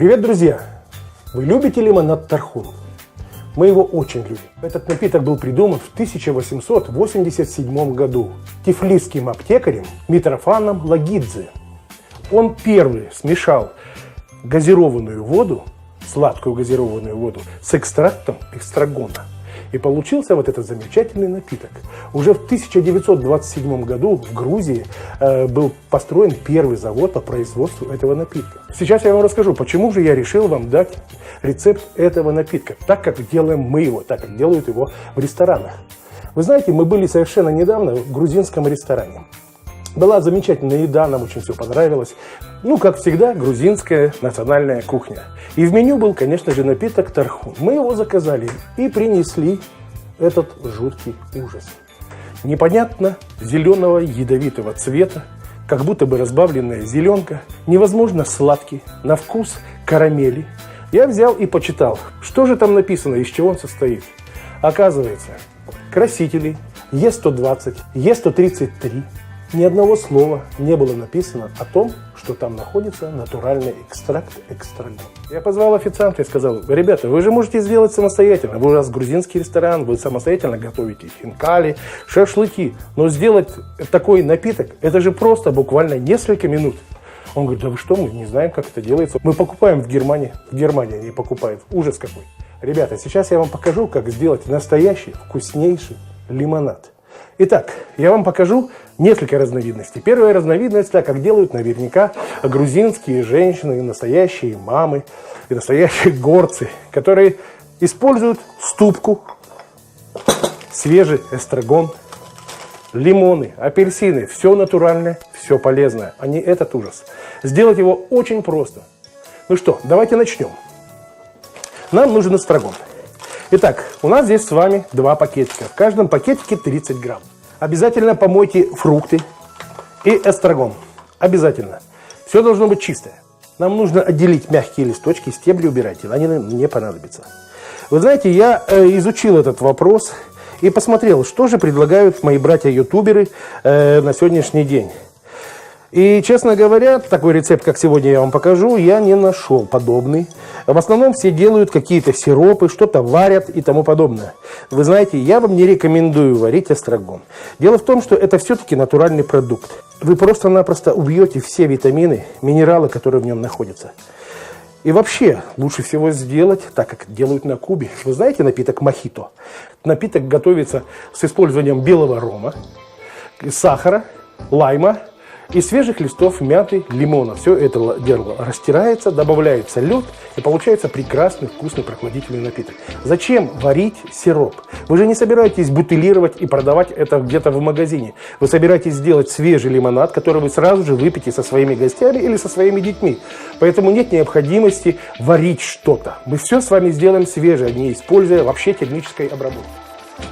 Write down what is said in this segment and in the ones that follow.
Привет, друзья! Вы любите лимонад Тархун? Мы его очень любим. Этот напиток был придуман в 1887 году тифлисским аптекарем Митрофаном Лагидзе. Он первый смешал газированную воду, сладкую газированную воду, с экстрактом эстрагона. И получился вот этот замечательный напиток. Уже в 1927 году в Грузии был построен первый завод по производству этого напитка. Сейчас я вам расскажу, почему же я решил вам дать рецепт этого напитка, так как делаем мы его, так как делают его в ресторанах. Вы знаете, мы были совершенно недавно в грузинском ресторане. Была замечательная еда, нам очень все понравилось. Ну, как всегда, грузинская национальная кухня. И в меню был, конечно же, напиток Тархун. Мы его заказали и принесли этот жуткий ужас. Непонятно зеленого ядовитого цвета, как будто бы разбавленная зеленка, невозможно сладкий, на вкус карамели. Я взял и почитал, что же там написано, из чего он состоит. Оказывается, красители Е120, Е133. Ни одного слова не было написано о том, что там находится натуральный экстракт эстрагон. Я позвал официанта и сказал: ребята, вы же можете сделать самостоятельно. Вы у нас грузинский ресторан, вы самостоятельно готовите хинкали, шашлыки. Но сделать такой напиток, это же просто буквально несколько минут. Он говорит: да вы что, мы не знаем, как это делается. Мы покупаем в Германии. В Германии они покупают. Ужас какой. Ребята, сейчас я вам покажу, как сделать настоящий, вкуснейший лимонад. Итак, я вам покажу несколько разновидностей. Первая разновидность, так как делают наверняка грузинские женщины, настоящие мамы и настоящие горцы, которые используют ступку, свежий эстрагон, лимоны, апельсины, все натуральное, все полезное, а не этот ужас. Сделать его очень просто. Ну что, давайте начнем. Нам нужен эстрагон. Итак, у нас здесь с вами два пакетика. В каждом пакетике 30 грамм. Обязательно помойте фрукты и эстрагон. Обязательно. Все должно быть чистое. Нам нужно отделить мягкие листочки, стебли убирайте, они нам не понадобятся. Вы знаете, я изучил этот вопрос и посмотрел, что же предлагают мои братья-ютуберы на сегодняшний день. И, честно говоря, такой рецепт, как сегодня я вам покажу, я не нашел подобный. В основном все делают какие-то сиропы, что-то варят и тому подобное. Вы знаете, я вам не рекомендую варить эстрагон. Дело в том, что это все-таки натуральный продукт. Вы просто-напросто убьете все витамины, минералы, которые в нем находятся. И вообще, лучше всего сделать так, как делают на Кубе. Вы знаете напиток мохито? Напиток готовится с использованием белого рома, сахара, лайма и свежих листов мяты, лимона. Все это дело растирается, добавляется лед, и получается прекрасный, вкусный, прохладительный напиток. Зачем варить сироп? Вы же не собираетесь бутылировать и продавать это где-то в магазине. Вы собираетесь сделать свежий лимонад, который вы сразу же выпьете со своими гостями или со своими детьми. Поэтому нет необходимости варить что-то. Мы все с вами сделаем свежее, не используя вообще термической обработки.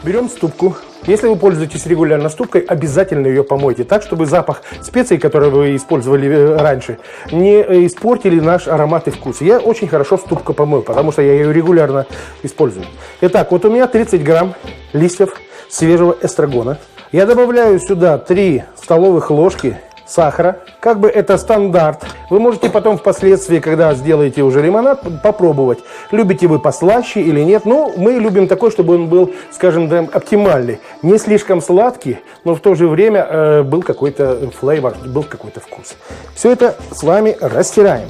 Берем ступку. Если вы пользуетесь регулярно ступкой, обязательно ее помойте так, чтобы запах специй, которые вы использовали раньше, не испортили наш аромат и вкус. Я очень хорошо ступку помою, потому что я ее регулярно использую. Итак, вот у меня 30 грамм листьев свежего эстрагона. Я добавляю сюда 3 столовых ложки сахара. Как бы это стандарт. Вы можете потом впоследствии, когда сделаете уже лимонад, попробовать, любите вы послаще или нет. Но мы любим такой, чтобы он был, скажем, оптимальный. Не слишком сладкий, но в то же время был какой-то флейвор, был какой-то вкус. Все это с вами растираем.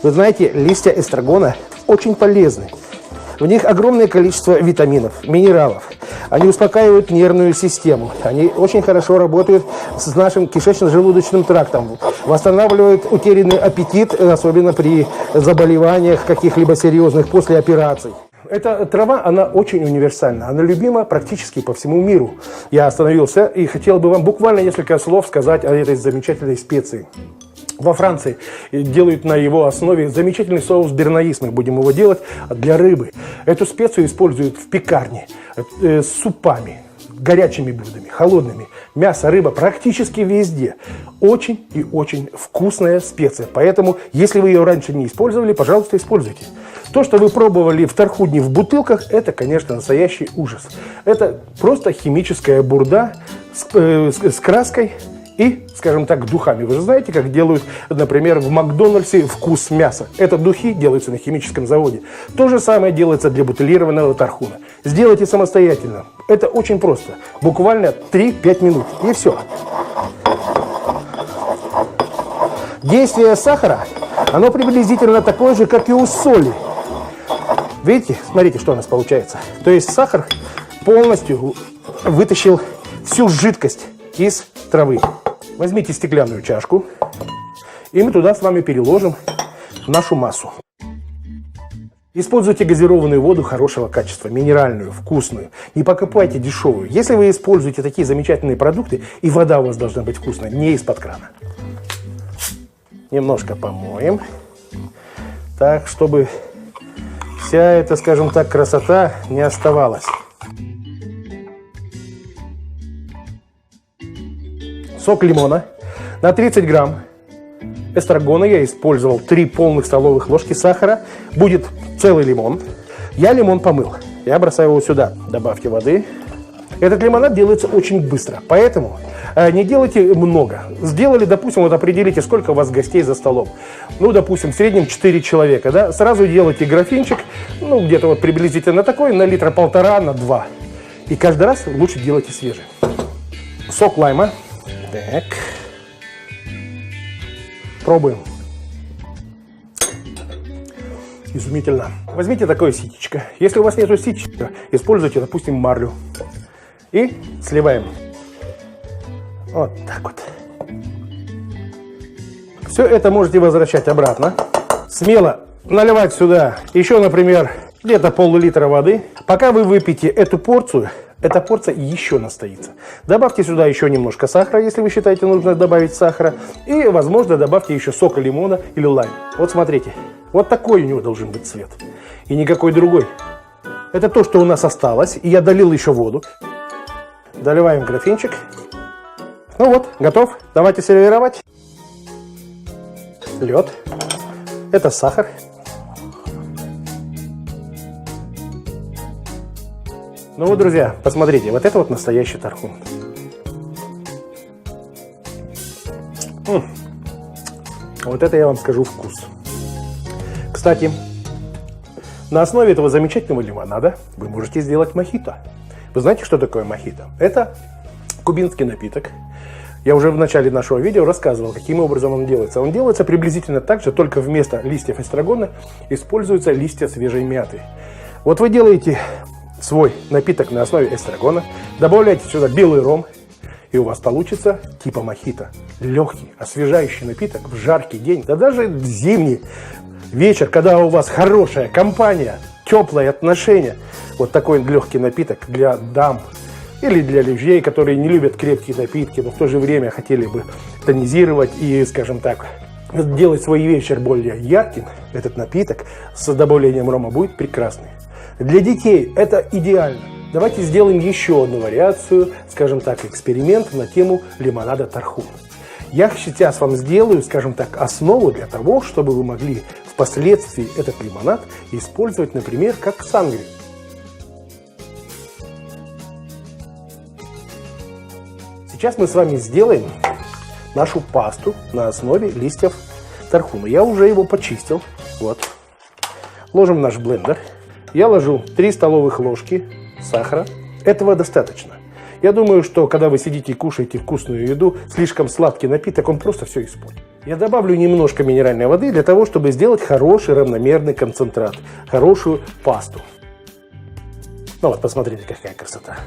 Вы знаете, листья эстрагона очень полезны. В них огромное количество витаминов, минералов. Они успокаивают нервную систему. Они очень хорошо работают с нашим кишечно-желудочным трактом. Восстанавливают утерянный аппетит, особенно при заболеваниях каких-либо серьезных после операций. Эта трава, она очень универсальна. Она любима практически по всему миру. Я остановился и хотел бы вам буквально несколько слов сказать о этой замечательной специи. Во Франции делают на его основе замечательный соус бернаис. Мы будем его делать для рыбы. Эту специю используют в пекарне с супами, горячими блюдами, холодными. Мясо, рыба практически везде. Очень и очень вкусная специя. Поэтому, если вы ее раньше не использовали, пожалуйста, используйте. То, что вы пробовали в Тархуне в бутылках, это, конечно, настоящий ужас. Это просто химическая бурда с краской И, скажем так, духами. Вы же знаете, как делают, например, в Макдональдсе вкус мяса. Это духи делаются на химическом заводе. То же самое делается для бутилированного тархуна. Сделайте самостоятельно. Это очень просто. Буквально 3-5 минут. И все. Действие сахара, оно приблизительно такое же, как и у соли. Видите? Смотрите, что у нас получается. То есть сахар полностью вытащил всю жидкость из травы. Возьмите стеклянную чашку, и мы туда с вами переложим нашу массу. Используйте газированную воду хорошего качества, минеральную, вкусную. Не покупайте дешевую. Если вы используете такие замечательные продукты, и вода у вас должна быть вкусная, не из-под крана. Немножко помоем, так, чтобы вся эта, скажем так, красота не оставалась. Сок лимона на 30 грамм эстрагона я использовал 3 полных столовых ложки сахара. Будет целый лимон. Я лимон помыл. Я бросаю его сюда. Добавьте воды. Этот лимонад делается очень быстро, поэтому не делайте много. Сделали, допустим, вот определите, сколько у вас гостей за столом. Ну, допустим, в среднем 4 человека, да? Сразу делайте графинчик, ну, где-то вот приблизительно такой, на литра 1,5, на 2. И каждый раз лучше делайте свежий. Сок лайма. Так. Пробуем. Изумительно. Возьмите такое ситечко. Если у вас нету ситечка, используйте, допустим, марлю. И сливаем. Вот так вот. Все это можете возвращать обратно. Смело наливать сюда еще, например, где-то пол-литра воды. Пока вы выпьете эту порцию, эта порция еще настоится. Добавьте сюда еще немножко сахара, если вы считаете, нужно добавить сахара. И, возможно, добавьте еще сока лимона или лайм. Вот смотрите. Вот такой у него должен быть цвет. И никакой другой. Это то, что у нас осталось. И я долил еще воду. Доливаем графинчик. Ну вот, готов. Давайте сервировать. Лед. Это сахар. Ну вот, друзья, посмотрите, вот это вот настоящий тархун. Вот это я вам скажу вкус. Кстати, на основе этого замечательного лимонада вы можете сделать мохито. Вы знаете, что такое мохито? Это кубинский напиток. Я уже в начале нашего видео рассказывал, каким образом он делается. Он делается приблизительно так же, только вместо листьев эстрагона используются листья свежей мяты. Вот вы делаете свой напиток на основе эстрагона, добавляйте сюда белый ром, и у вас получится типа мохито. Легкий, освежающий напиток в жаркий день, да даже зимний вечер, когда у вас хорошая компания, теплые отношения. Вот такой легкий напиток для дам или для людей, которые не любят крепкие напитки, но в то же время хотели бы тонизировать и, скажем так, делать свой вечер более ярким. Этот напиток с добавлением рома будет прекрасный. Для детей это идеально. Давайте сделаем еще одну вариацию, скажем так, эксперимент на тему лимонада тархун. Я сейчас вам сделаю, скажем так, основу для того, чтобы вы могли впоследствии этот лимонад использовать, например, как сангрию. Сейчас мы с вами сделаем нашу пасту на основе листьев тархуна. Я уже его почистил. Вот. Ложим в наш блендер. Я ложу 3 столовых ложки сахара. Этого достаточно. Я думаю, что когда вы сидите и кушаете вкусную еду, слишком сладкий напиток, он просто все испортит. Я добавлю немножко минеральной воды для того, чтобы сделать хороший равномерный концентрат, хорошую пасту. Ну вот, посмотрите, какая красота.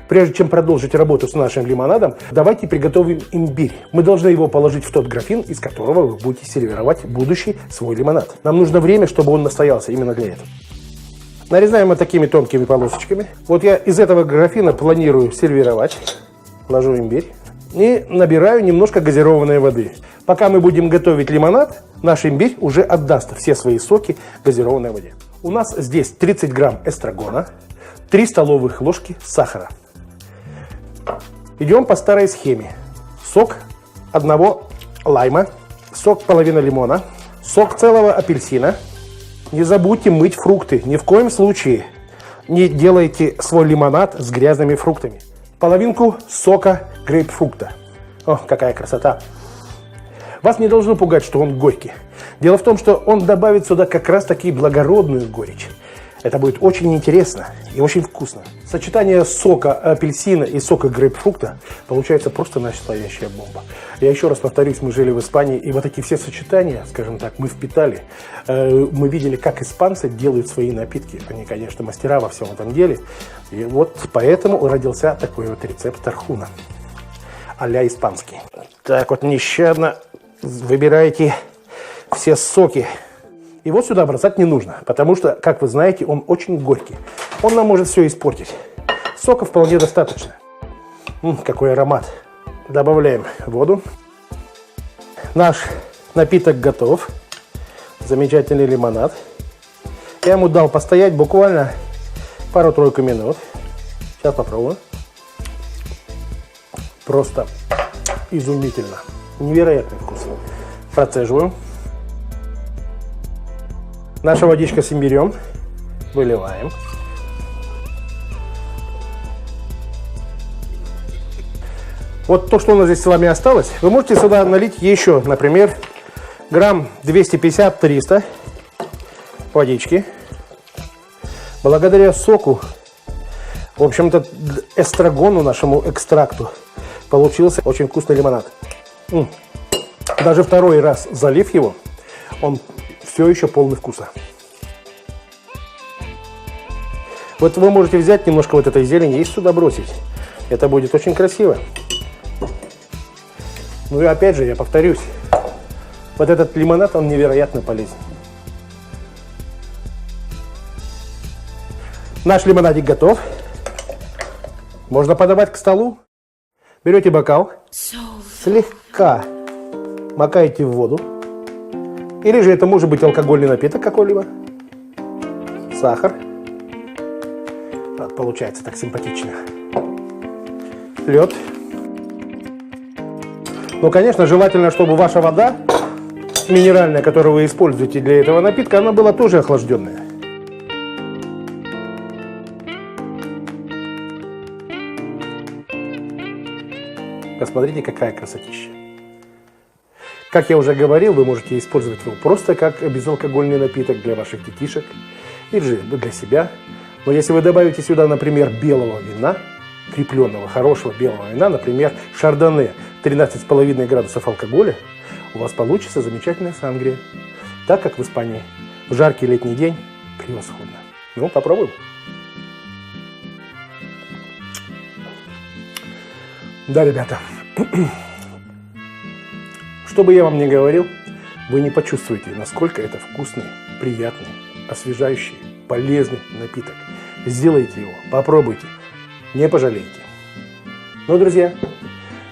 Прежде чем продолжить работу с нашим лимонадом, давайте приготовим имбирь. Мы должны его положить в тот графин, из которого вы будете сервировать будущий свой лимонад. Нам нужно время, чтобы он настоялся именно для этого. Нарезаем вот такими тонкими полосочками. Вот я из этого графина планирую сервировать. Ложу имбирь и набираю немножко газированной воды. Пока мы будем готовить лимонад, наш имбирь уже отдаст все свои соки газированной воде. У нас здесь 30 грамм эстрагона, 3 столовых ложки сахара. Идем по старой схеме. Сок одного лайма, сок половины лимона, сок целого апельсина. Не забудьте мыть фрукты. Ни в коем случае не делайте свой лимонад с грязными фруктами. Половинку сока грейпфрукта. О, какая красота! Вас не должно пугать, что он горький. Дело в том, что он добавит сюда как раз таки благородную горечь. Это будет очень интересно и очень вкусно. Сочетание сока апельсина и сока грейпфрукта получается просто настоящая бомба. Я еще раз повторюсь, мы жили в Испании, и вот такие все сочетания, скажем так, мы впитали. Мы видели, как испанцы делают свои напитки. Они, конечно, мастера во всем этом деле. И вот поэтому родился такой вот рецепт тархуна а-ля испанский. Так вот, нещадно выбирайте все соки. И вот сюда бросать не нужно, потому что, как вы знаете, он очень горький. Он нам может все испортить. Сока вполне достаточно. Какой аромат. Добавляем воду. Наш напиток готов. Замечательный лимонад. Я ему дал постоять буквально пару-тройку минут. Сейчас попробуем. Просто изумительно. Невероятный вкус. Процеживаем. Наша водичка с имбирем. Выливаем. Вот то, что у нас здесь с вами осталось, вы можете сюда налить еще, например, грамм 250-300 водички. Благодаря соку, в общем-то, эстрагону, нашему экстракту, получился очень вкусный лимонад. Даже второй раз залив его, он все еще полный вкуса. Вот вы можете взять немножко вот этой зелени и сюда бросить. Это будет очень красиво. Ну и опять же, я повторюсь, вот этот лимонад, он невероятно полезен. Наш лимонадик готов. Можно подавать к столу. Берете бокал, слегка макаете в воду. Или же это может быть алкогольный напиток какой-либо. Сахар. Вот, получается так симпатично. Лед. Ну, конечно, желательно, чтобы ваша вода минеральная, которую вы используете для этого напитка, она была тоже охлажденная. Посмотрите, какая красотища. Как я уже говорил, вы можете использовать его просто как безалкогольный напиток для ваших детишек или же для себя. Но если вы добавите сюда, например, белого вина, крепленного, хорошего белого вина, например, шардоне, 13,5 градусов алкоголя, у вас получится замечательная сангрия. Так как в Испании в жаркий летний день превосходно. Ну, попробуем. Да, ребята, что бы я вам ни говорил, вы не почувствуете, насколько это вкусный, приятный, освежающий, полезный напиток. Сделайте его, попробуйте, не пожалеете. Ну, друзья,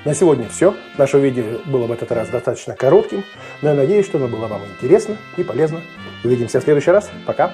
на сегодня все. Наше видео было в этот раз достаточно коротким, но я надеюсь, что оно было вам интересно и полезно. Увидимся в следующий раз. Пока!